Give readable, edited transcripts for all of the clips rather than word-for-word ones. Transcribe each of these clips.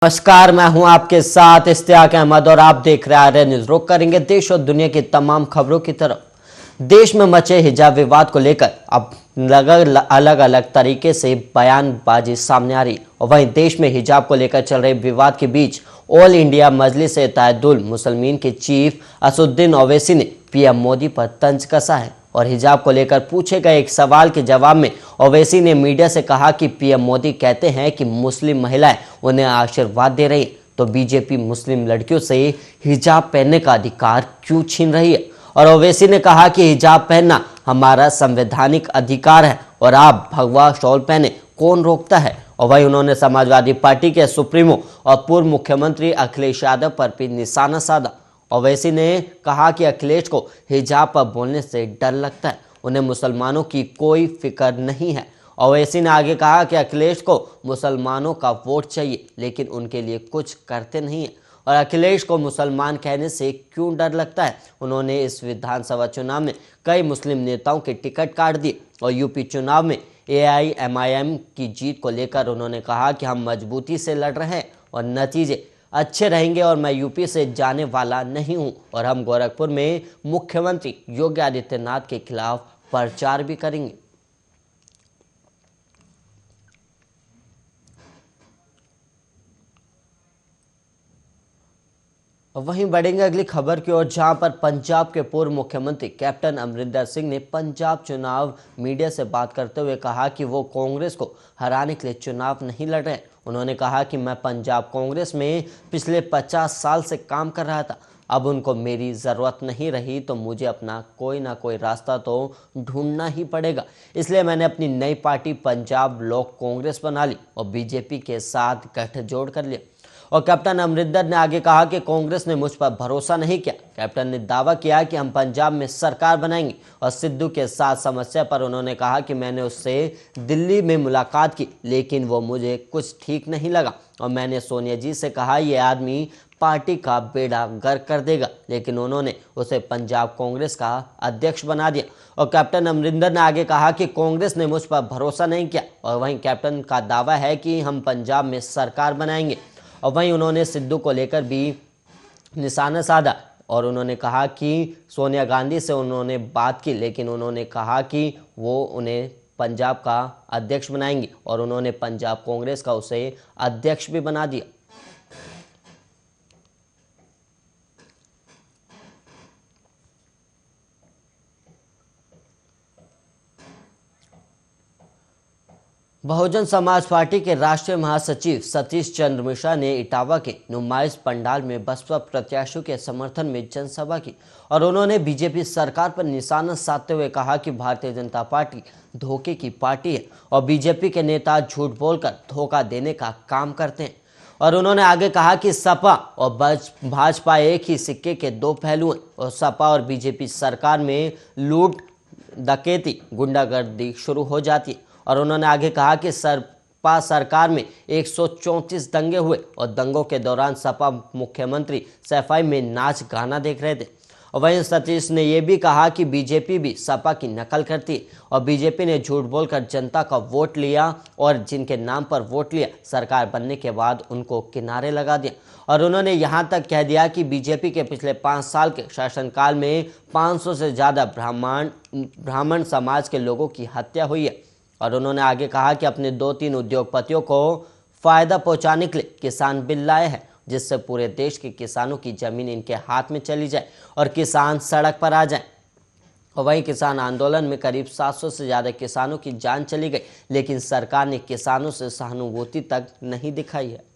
नमस्कार, मैं हूं आपके साथ इश्तियाक अहमद और आप देख रहे हैं आर्य न्यूज। रुख करेंगे देश और दुनिया की तमाम खबरों की तरफ। देश में मचे हिजाब विवाद को लेकर अब अलग अलग तरीके से बयानबाजी सामने आ रही और वहीं देश में हिजाब को लेकर चल रहे विवाद के बीच ऑल इंडिया मजलिस-ए-इत्तेहादुल मुसलमीन के चीफ असदुद्दीन ओवैसी ने पीएम मोदी पर तंज कसा है और हिजाब को लेकर पूछे गए एक सवाल के जवाब में ओवैसी ने मीडिया से कहा कि पीएम मोदी कहते हैं कि मुस्लिम महिलाएं उन्हें आशीर्वाद दे रही हैं, तो बीजेपी मुस्लिम लड़कियों से हिजाब पहनने का अधिकार क्यों छीन रही है। और ओवैसी ने कहा कि हिजाब पहनना हमारा संवैधानिक अधिकार है और आप भगवा शॉल पहने कौन रोकता है। और वहीं उन्होंने समाजवादी पार्टी के सुप्रीमो और पूर्व मुख्यमंत्री अखिलेश यादव पर भी निशाना साधा। ओवैसी ने कहा कि अखिलेश को हिजाब पर बोलने से डर लगता है, उन्हें मुसलमानों की कोई फिक्र नहीं है। ओवैसी ने आगे कहा कि अखिलेश को मुसलमानों का वोट चाहिए लेकिन उनके लिए कुछ करते नहीं है और अखिलेश को मुसलमान कहने से क्यों डर लगता है। उन्होंने इस विधानसभा चुनाव में कई मुस्लिम नेताओं के टिकट काट दिए और यूपी चुनाव में AIMIM की जीत को लेकर उन्होंने कहा कि हम मजबूती से लड़ रहे हैं और नतीजे अच्छे रहेंगे और मैं यूपी से जाने वाला नहीं हूं और हम गोरखपुर में मुख्यमंत्री योगी आदित्यनाथ के खिलाफ प्रचार भी करेंगे। वहीं बढ़ेंगे अगली खबर की ओर, जहां पर पंजाब के पूर्व मुख्यमंत्री कैप्टन अमरिंदर सिंह ने पंजाब चुनाव मीडिया से बात करते हुए कहा कि वो कांग्रेस को हराने के लिए चुनाव नहीं लड़ रहे। उन्होंने कहा कि मैं पंजाब कांग्रेस में पिछले 50 साल से काम कर रहा था, अब उनको मेरी ज़रूरत नहीं रही तो मुझे अपना कोई ना कोई रास्ता तो ढूंढना ही पड़ेगा। इसलिए मैंने अपनी नई पार्टी पंजाब लोक कांग्रेस बना ली और बीजेपी के साथ गठजोड़ कर लिया। और कैप्टन अमरिंदर ने आगे कहा कि कांग्रेस ने मुझ पर भरोसा नहीं किया। कैप्टन ने दावा किया कि हम पंजाब में सरकार बनाएंगे और सिद्धू के साथ समस्या पर उन्होंने कहा कि मैंने उससे दिल्ली में मुलाकात की लेकिन वो मुझे कुछ ठीक नहीं लगा और मैंने सोनिया जी से कहा ये आदमी पार्टी का बेड़ा गर्क कर देगा, लेकिन उन्होंने उसे पंजाब कांग्रेस का अध्यक्ष बना दिया। और कैप्टन अमरिंदर ने आगे कहा कि कांग्रेस ने मुझ पर भरोसा नहीं किया और वहीं कैप्टन का दावा है कि हम पंजाब में सरकार बनाएंगे। और वहीं उन्होंने सिद्धू को लेकर भी निशाना साधा और उन्होंने कहा कि सोनिया गांधी से उन्होंने बात की लेकिन उन्होंने कहा कि वो उन्हें पंजाब का अध्यक्ष बनाएंगे और उन्होंने पंजाब कांग्रेस का उसे अध्यक्ष भी बना दिया। बहुजन समाज पार्टी के राष्ट्रीय महासचिव सतीश चंद्र मिश्रा ने इटावा के नुमाइश पंडाल में बसपा प्रत्याशियों के समर्थन में जनसभा की और उन्होंने बीजेपी सरकार पर निशाना साधते हुए कहा कि भारतीय जनता पार्टी धोखे की पार्टी है और बीजेपी के नेता झूठ बोलकर धोखा देने का काम करते हैं। और उन्होंने आगे कहा कि सपा और भाजपा एक ही सिक्के के दो पहलू हैं और सपा और बीजेपी सरकार में लूट डकैती गुंडागर्दी शुरू हो जाती है। और उन्होंने आगे कहा कि सपा सरकार में 134 दंगे हुए और दंगों के दौरान सपा मुख्यमंत्री सफाई में नाच गाना देख रहे थे। और वहीं सतीश ने यह भी कहा कि बीजेपी भी सपा की नकल करती है और बीजेपी ने झूठ बोलकर जनता का वोट लिया और जिनके नाम पर वोट लिया सरकार बनने के बाद उनको किनारे लगा दिया। और उन्होंने यहां तक कह दिया कि बीजेपी के पिछले 5 साल के शासनकाल में 500 से ज़्यादा ब्राह्मण समाज के लोगों की हत्या हुई है। और उन्होंने आगे कहा कि अपने 2-3 उद्योगपतियों को फायदा पहुंचाने के लिए किसान बिल लाए हैं जिससे पूरे देश के किसानों की जमीन इनके हाथ में चली जाए और किसान सड़क पर आ जाएं। और वहीं किसान आंदोलन में करीब 700 से ज़्यादा किसानों की जान चली गई लेकिन सरकार ने किसानों से सहानुभूति तक नहीं दिखाई है।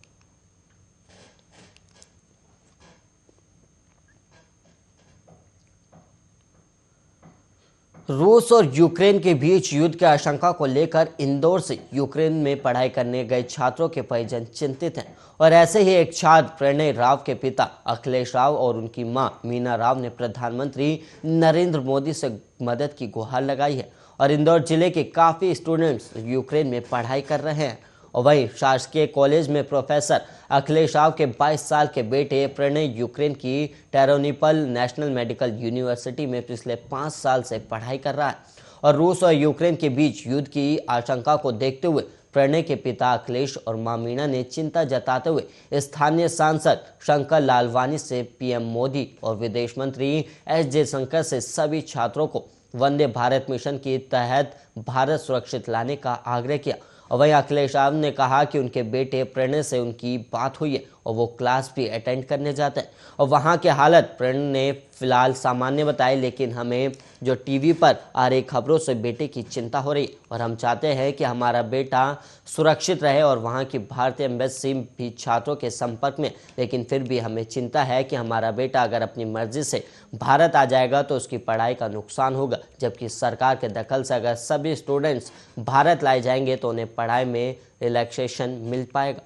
रूस और यूक्रेन के बीच युद्ध की आशंका को लेकर इंदौर से यूक्रेन में पढ़ाई करने गए छात्रों के परिजन चिंतित हैं और ऐसे ही एक छात्र प्रणय राव के पिता अखिलेश राव और उनकी मां मीना राव ने प्रधानमंत्री नरेंद्र मोदी से मदद की गुहार लगाई है। और इंदौर जिले के काफ़ी स्टूडेंट्स यूक्रेन में पढ़ाई कर रहे हैं। और वहीं शासकीय कॉलेज में प्रोफेसर अखिलेश राव के 22 साल के बेटे प्रणय यूक्रेन की टेरोनिपल नेशनल मेडिकल यूनिवर्सिटी में पिछले 5 साल से पढ़ाई कर रहा है और रूस और यूक्रेन के बीच युद्ध की आशंका को देखते हुए प्रणय के पिता अखिलेश और मां मीणा ने चिंता जताते हुए स्थानीय सांसद शंकर लालवानी से पीएम मोदी और विदेश मंत्री एस जयशंकर से सभी छात्रों को वंदे भारत मिशन के तहत भारत सुरक्षित लाने का आग्रह किया। और वहीं अखिलेश यादव ने कहा कि उनके बेटे प्रणय से उनकी बात हुई है और वो क्लास भी अटेंड करने जाते हैं और वहाँ के हालत प्रणय ने फिलहाल सामान्य बताए, लेकिन हमें जो टीवी पर आ रही खबरों से बेटे की चिंता हो रही है और हम चाहते हैं कि हमारा बेटा सुरक्षित रहे और वहाँ की भारतीय एम्बेसी भी छात्रों के संपर्क में, लेकिन फिर भी हमें चिंता है कि हमारा बेटा अगर अपनी मर्जी से भारत आ जाएगा तो उसकी पढ़ाई का नुकसान होगा, जबकि सरकार के दखल से अगर सभी स्टूडेंट्स भारत लाए जाएंगे तो उन्हें पढ़ाई में रिलैक्सेशन मिल पाएगा।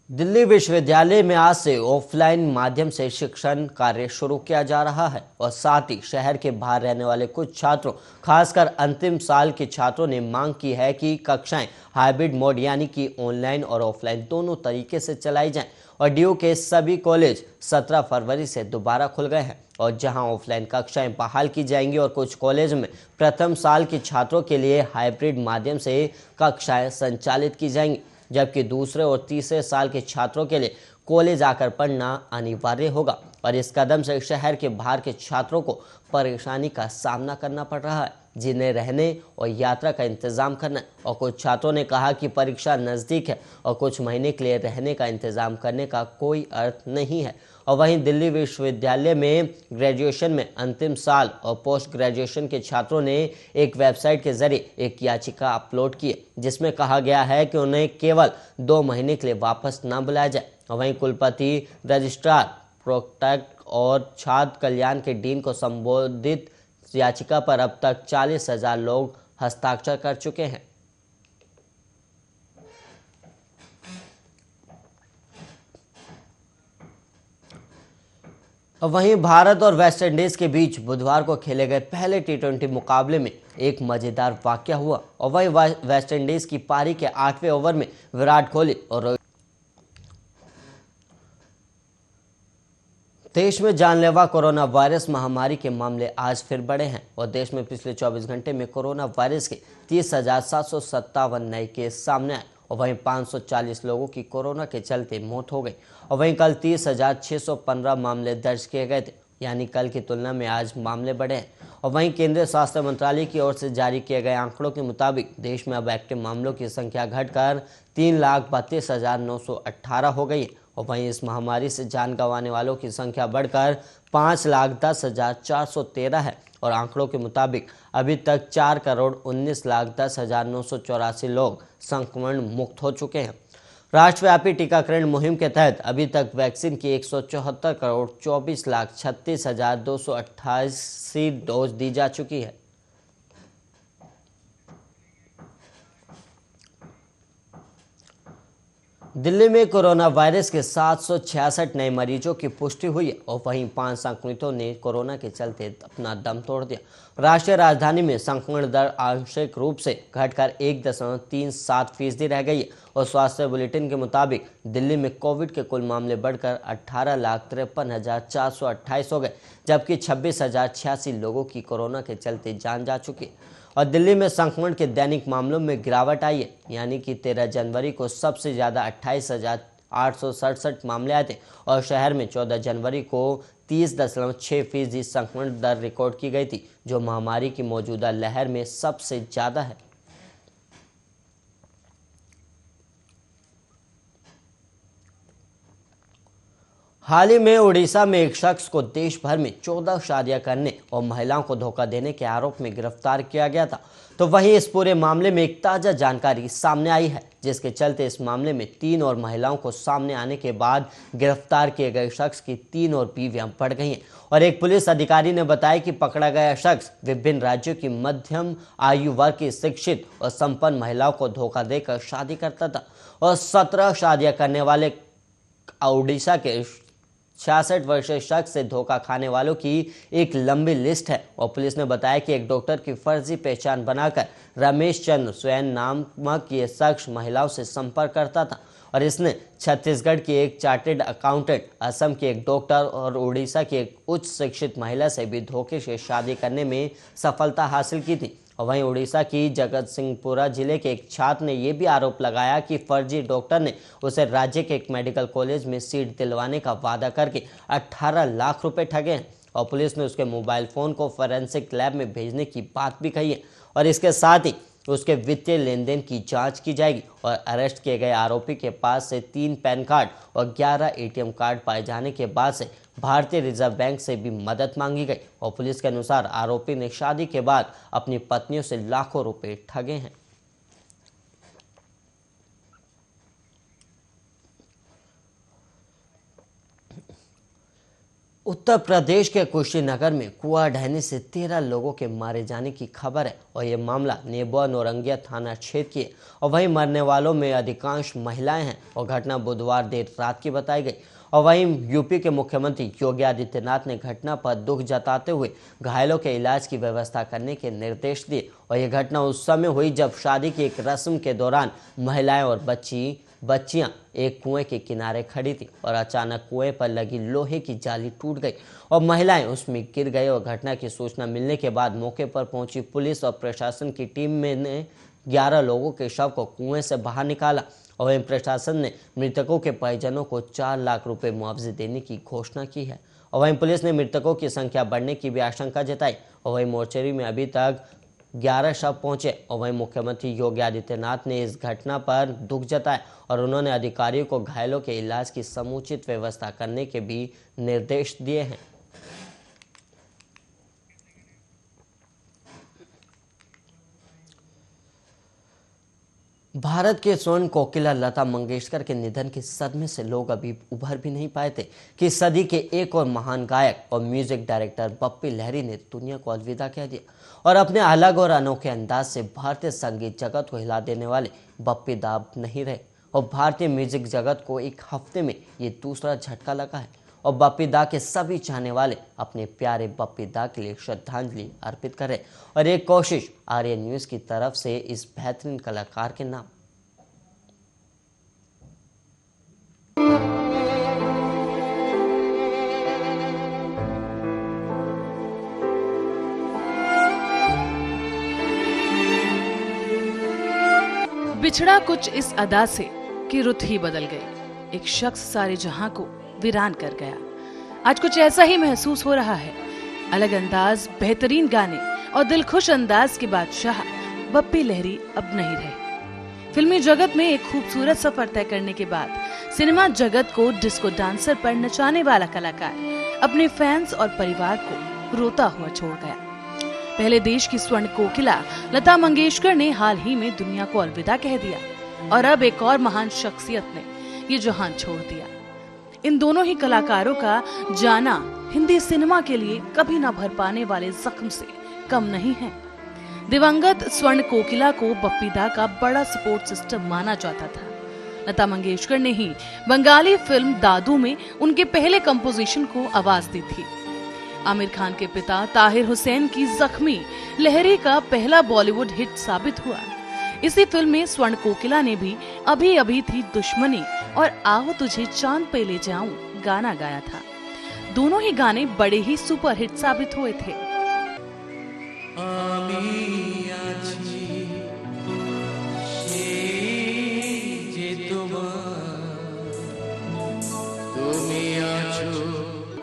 दिल्ली विश्वविद्यालय में आज से ऑफलाइन माध्यम से शिक्षण कार्य शुरू किया जा रहा है और साथ ही शहर के बाहर रहने वाले कुछ छात्रों, खासकर अंतिम साल के छात्रों ने मांग की है कि कक्षाएं हाइब्रिड मोड यानी कि ऑनलाइन और ऑफलाइन दोनों तरीके से चलाई जाएं। और डीयू के सभी कॉलेज 17 फरवरी से दोबारा खुल गए हैं और जहां ऑफलाइन कक्षाएं बहाल की जाएंगी और कुछ कॉलेज में प्रथम साल के छात्रों के लिए हाइब्रिड माध्यम से कक्षाएं संचालित की जाएंगी, जबकि दूसरे और तीसरे साल के छात्रों के लिए कॉलेज आकर पढ़ना अनिवार्य होगा। और इस कदम से शहर के बाहर के छात्रों को परेशानी का सामना करना पड़ रहा है, जिन्हें रहने और यात्रा का इंतजाम करना है। और कुछ छात्रों ने कहा कि परीक्षा नज़दीक है और कुछ महीने के लिए रहने का इंतजाम करने का कोई अर्थ नहीं है। और वहीं दिल्ली विश्वविद्यालय में ग्रेजुएशन में अंतिम साल और पोस्ट ग्रेजुएशन के छात्रों ने एक वेबसाइट के जरिए एक याचिका अपलोड की है, जिसमें कहा गया है कि उन्हें केवल 2 महीने के लिए वापस न बुलाया जाए। और वहीं कुलपति, रजिस्ट्रार, प्रोक्टर और छात्र कल्याण के डीन को संबोधित याचिका पर अब तक 40,000 लोग हस्ताक्षर कर चुके हैं। वहीं भारत और वेस्टइंडीज के बीच बुधवार को खेले गए पहले टी20 मुकाबले में एक मजेदार वाकया हुआ और वहीं वेस्टइंडीज की पारी के 8वें ओवर में विराट कोहली और देश में जानलेवा कोरोना वायरस महामारी के मामले आज फिर बढ़े हैं और देश में पिछले 24 घंटे में कोरोना वायरस के 30,757 नए केस सामने आए और वहीं 540 लोगों की कोरोना के चलते मौत हो गई। और वहीं कल 30,615 मामले दर्ज किए गए थे, यानी कल की तुलना में आज मामले बढ़े हैं। और वहीं केंद्रीय स्वास्थ्य मंत्रालय की ओर से जारी किए गए आंकड़ों के मुताबिक देश में अब एक्टिव मामलों की संख्या घटकर 3,32,918 हो गई है और वहीं इस महामारी से जान गंवाने वालों की संख्या बढ़कर 5,10,413 है और आंकड़ों के मुताबिक अभी तक 4,19,10,984 लोग संक्रमण मुक्त हो चुके हैं। राष्ट्रव्यापी टीकाकरण मुहिम के तहत अभी तक वैक्सीन की 174,24,36,288 डोज दी जा चुकी है। दिल्ली में कोरोना वायरस के 766 नए मरीजों की पुष्टि हुई है और वहीं 5 संक्रमितों ने कोरोना के चलते अपना दम तोड़ दिया। राष्ट्रीय राजधानी में संक्रमण दर आंशिक रूप से घटकर 1.37% रह गई है और स्वास्थ्य बुलेटिन के मुताबिक दिल्ली में कोविड के कुल मामले बढ़कर 18,53,428 हो गए, जबकि 26,086 लोगों की कोरोना के चलते जान जा चुकी है। और दिल्ली में संक्रमण के दैनिक मामलों में गिरावट आई है, यानी कि 13 जनवरी को सबसे ज़्यादा 28,867 मामले आए थे और शहर में 14 जनवरी को 30.6% संक्रमण दर रिकॉर्ड की गई थी, जो महामारी की मौजूदा लहर में सबसे ज़्यादा है। हाल ही में उड़ीसा में एक शख्स को देश भर में 14 शादियां करने और महिलाओं को धोखा देने के आरोप में गिरफ्तार किया गया था। तो वहीं इस पूरे मामले में एक ताज़ा जानकारी सामने आई है, जिसके चलते इस मामले में 3 और महिलाओं को सामने आने के बाद गिरफ्तार किए गए शख्स की 3 और बीवियां बढ़ गई हैं। और एक पुलिस अधिकारी ने बताया कि पकड़ा गया शख्स विभिन्न राज्यों की मध्यम आयु वर्ग की शिक्षित और संपन्न महिलाओं को धोखा देकर शादी करता था और 17 शादियां करने वाले उड़ीसा के 66 वर्षीय शख्स से धोखा खाने वालों की एक लंबी लिस्ट है और पुलिस ने बताया कि एक डॉक्टर की फर्जी पहचान बनाकर रमेश चंद्र स्वयं नामक ये शख्स महिलाओं से संपर्क करता था और इसने छत्तीसगढ़ की एक चार्टेड अकाउंटेंट, असम की एक डॉक्टर और उड़ीसा की एक उच्च शिक्षित महिला से भी धोखे से शादी करने में सफलता हासिल की थी। और वहीं उड़ीसा की जगत सिंहपुरा जिले के एक छात्र ने यह भी आरोप लगाया कि फर्जी डॉक्टर ने उसे राज्य के एक मेडिकल कॉलेज में सीट दिलवाने का वादा करके 18 लाख रुपए ठगे हैं और पुलिस ने उसके मोबाइल फोन को फोरेंसिक लैब में भेजने की बात भी कही है और इसके साथ ही उसके वित्तीय लेन देन की जांच की जाएगी और अरेस्ट किए गए आरोपी के पास से 3 पैन कार्ड और 11 एटीएम कार्ड पाए जाने के बाद से भारतीय रिजर्व बैंक से भी मदद मांगी गई और पुलिस के अनुसार आरोपी ने शादी के बाद अपनी पत्नियों से लाखों रुपए ठगे हैं। उत्तर प्रदेश के कुशीनगर में कुआं ढहने से 13 लोगों के मारे जाने की खबर है और यह मामला नेबुआ नौरंगिया थाना क्षेत्र की है और वहीं मरने वालों में अधिकांश महिलाएं हैं और घटना बुधवार देर रात की बताई गई। और वहीं यूपी के मुख्यमंत्री योगी आदित्यनाथ ने घटना पर दुख जताते हुए घायलों के इलाज की व्यवस्था करने के निर्देश दिए और यह घटना उस समय हुई जब शादी की एक रस्म के दौरान महिलाएं और बच्चियां एक कुएं के किनारे खड़ी थी और अचानक कुएं पर लगी लोहे की जाली टूट गई और महिलाएं उसमें गिर गई और घटना की सूचना मिलने के बाद मौके पर पहुंची पुलिस और प्रशासन की टीम ने 11 लोगों के शव को कुएं से बाहर निकाला और वहीं प्रशासन ने मृतकों के परिजनों को 4 लाख रुपए मुआवजे देने की घोषणा की है और वहीं पुलिस ने मृतकों की संख्या बढ़ने की भी आशंका जताई और वहीं मोर्चरी में अभी तक 11 शव पहुंचे और वहीं मुख्यमंत्री योगी आदित्यनाथ ने इस घटना पर दुख जताया और उन्होंने अधिकारियों को घायलों के इलाज की समुचित व्यवस्था करने के भी निर्देश दिए हैं। भारत के स्वर्ण कोकिला लता मंगेशकर के निधन के सदमे से लोग अभी उभर भी नहीं पाए थे कि सदी के एक और महान गायक और म्यूजिक डायरेक्टर बप्पी लहरी ने दुनिया को अलविदा कह दिया और अपने अलग और अनोखे अंदाज से भारतीय संगीत जगत को हिला देने वाले बप्पी दा नहीं रहे और भारतीय म्यूजिक जगत को एक हफ्ते में ये दूसरा झटका लगा है और बप्पी दा के सभी चाहने वाले अपने प्यारे बप्पी दा के लिए श्रद्धांजलि अर्पित करें और एक कोशिश आर्य न्यूज की तरफ से इस बेहतरीन कलाकार के नाम। बिछड़ा कुछ इस अदा से कि रुत ही बदल गई, एक शख्स सारे जहां को वीरान कर गया। आज कुछ ऐसा ही महसूस हो रहा है। अलग अंदाज, बेहतरीन गाने और दिलखुश अंदाज के बादशाह बप्पी लहरी अब नहीं रहे। फिल्मी जगत में एक खूबसूरत सफर तय करने के बाद सिनेमा जगत को डिस्को डांसर पर नचाने वाला कलाकार अपने फैंस और परिवार को रोता हुआ छोड़ गया। पहले देश की स्वर्ण कोकिला लता मंगेशकर ने हाल ही में दुनिया को अलविदा कह दिया और अब एक और महान शख्सियत ने ये जहान छोड़ दिया। इन दोनों ही कलाकारों का जाना हिंदी सिनेमा के लिए कभी न भर पाने वाले जख्म से कम नहीं है। दिवंगत स्वर्ण कोकिला को बप्पी दा का बड़ा सपोर्ट सिस्टम माना जाता था। लता मंगेशकर ने ही बंगाली फिल्म दादू में उनके पहले कंपोजिशन को आवाज दी थी। आमिर खान के पिता ताहिर हुसैन की जख्मी लहरी का पहला बॉलीवुड हिट साबित हुआ। इसी फिल्म में स्वर्ण कोकिला ने भी अभी अभी थी दुश्मनी और आओ तुझे चांद पे ले जाऊं गाना गाया था। दोनों ही गाने बड़े ही सुपर हिट साबित हुए थे।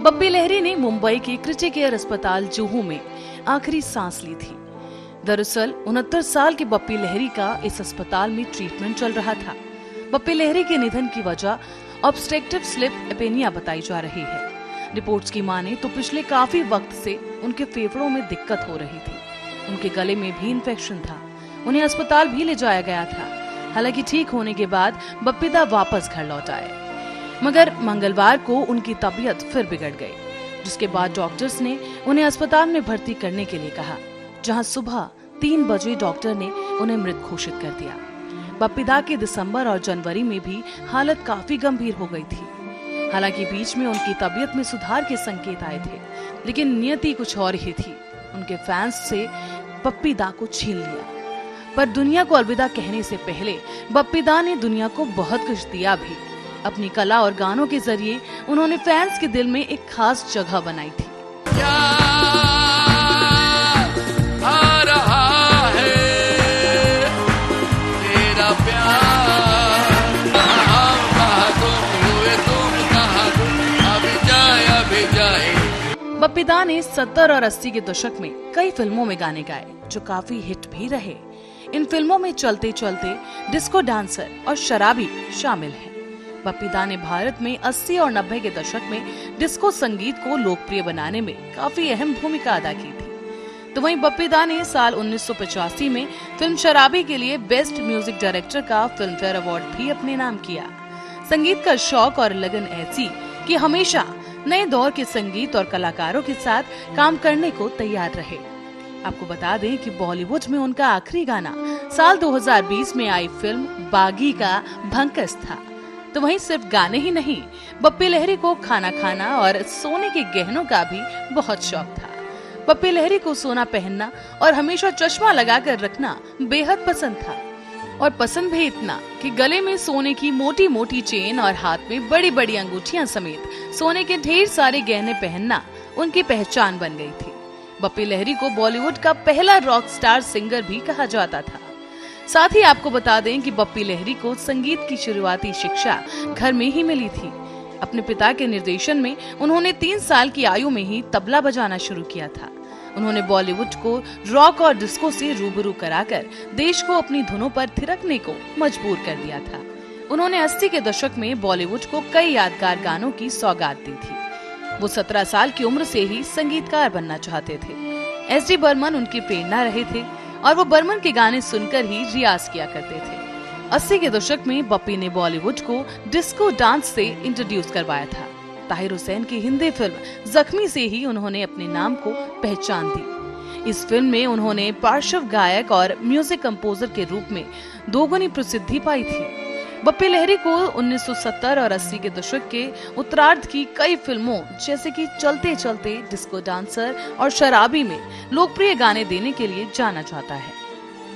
बप्पी लहरी ने मुंबई के क्रिटिक केयर अस्पताल जुहू में आखिरी सांस ली थी। दरअसल 69 साल के बप्पी लहरी का इस अस्पताल में ट्रीटमेंट चल रहा था। बप्पी लहरी के निधन की वजह ऑब्स्ट्रक्टिव स्लीप एपेनिया बताई जा रही है। रिपोर्ट्स की माने तो पिछले काफी वक्त से उनके फेफड़ों में दिक्कत हो रही थी। उनके गले में भी इन्फेक्शन था। उन्हें अस्पताल भी ले जाया गया था। हालांकि ठीक होने के बाद बप्पी दा वापस घर लौट आए, मगर मंगलवार को उनकी तबीयत फिर बिगड़ गई, जिसके बाद डॉक्टर्स ने उन्हें अस्पताल में भर्ती करने के लिए कहा, जहां सुबह 3 बजे डॉक्टर ने उन्हें मृत घोषित कर दिया। बप्पी दा के दिसंबर और जनवरी में भी हालत काफी गंभीर हो गई थी। हालांकि बीच में उनकी तबीयत में सुधार के संकेत आए थे, लेकिन नियति कुछ और ही थी। उनके फैंस से बप्पी दा को छीन लिया। पर दुनिया को अलविदा कहने से पहले बप्पी दा ने दुनिया को बहुत कुछ दिया भी। अपनी कला और गानों के जरिए उन्होंने फैंस के दिल में एक खास जगह बनाई थी। आ रहा है तेरा प्यार, अभी जाए। बप्पी दा ने 70 और 80 के दशक में कई फिल्मों में गाने गाए जो काफी हिट भी रहे। इन फिल्मों में चलते चलते, डिस्को डांसर और शराबी शामिल हैं। बप्पी दा ने भारत में 80 और 90 के दशक में डिस्को संगीत को लोकप्रिय बनाने में काफी अहम भूमिका अदा की थी। तो वहीं बप्पी दा ने साल 1985 में फिल्म शराबी के लिए बेस्ट म्यूजिक डायरेक्टर का फिल्म फेयर अवार्ड भी अपने नाम किया। संगीत का शौक और लगन ऐसी कि हमेशा नए दौर के संगीत और कलाकारों के साथ काम करने को तैयार रहे। आपको बता दें कि बॉलीवुड में उनका आखिरी गाना साल 2020 में आई फिल्म बागी का भंकस था। तो वहीं सिर्फ गाने ही नहीं, बप्पी लहरी को खाना खाना और सोने के गहनों का भी बहुत शौक था। बप्पी लहरी को सोना पहनना और हमेशा चश्मा लगाकर रखना बेहद पसंद था, और पसंद भी इतना कि गले में सोने की मोटी मोटी चेन और हाथ में बड़ी बड़ी अंगूठियां समेत सोने के ढेर सारे गहने पहनना उनकी पहचान बन गई थी। बप्पी लहरी को बॉलीवुड का पहला रॉक स्टार सिंगर भी कहा जाता था। साथ ही आपको बता दें कि बप्पी लहरी को संगीत की शुरुआती शिक्षा घर में ही मिली थी। अपने पिता के निर्देशन में उन्होंने 3 साल की आयु में ही तबला बजाना शुरू किया था। उन्होंने बॉलीवुड को रॉक और डिस्को से रूबरू कराकर देश को अपनी धुनों पर थिरकने को मजबूर कर दिया था। उन्होंने 80 के दशक में बॉलीवुड को कई यादगार गानों की सौगात दी थी। वो 17 साल की उम्र से ही संगीतकार बनना चाहते थे। एस.डी. बर्मन उनकी प्रेरणा रहे थे और वो बर्मन के गाने सुनकर ही रियाज किया करते थे। 80 के दशक में बप्पी ने बॉलीवुड को डिस्को डांस से इंट्रोड्यूस करवाया था। ताहिर हुसैन की हिंदी फिल्म जख्मी से ही उन्होंने अपने नाम को पहचान दी। इस फिल्म में उन्होंने पार्श्व गायक और म्यूजिक कंपोजर के रूप में दोगुनी प्रसिद्धि पाई थी। बप्पी लहरी को 1970 और 80 के दशक के उत्तरार्ध की कई फिल्मों जैसे कि चलते चलते, डिस्को डांसर और शराबी में लोकप्रिय गाने देने के लिए जाना जाता है।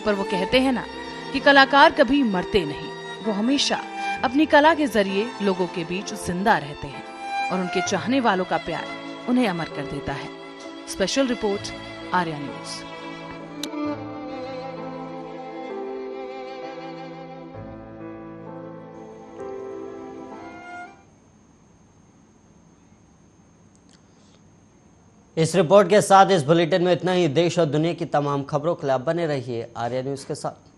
पर वो कहते हैं ना कि कलाकार कभी मरते नहीं, वो हमेशा अपनी कला के जरिए लोगों के बीच जिंदा रहते हैं और उनके चाहने वालों का प्यार उन्हें अमर कर देता है। Special report, Arya news. इस रिपोर्ट के साथ इस बुलेटिन में इतना ही। देश और दुनिया की तमाम खबरों के लिए आप बने रहिए आर्या न्यूज के साथ।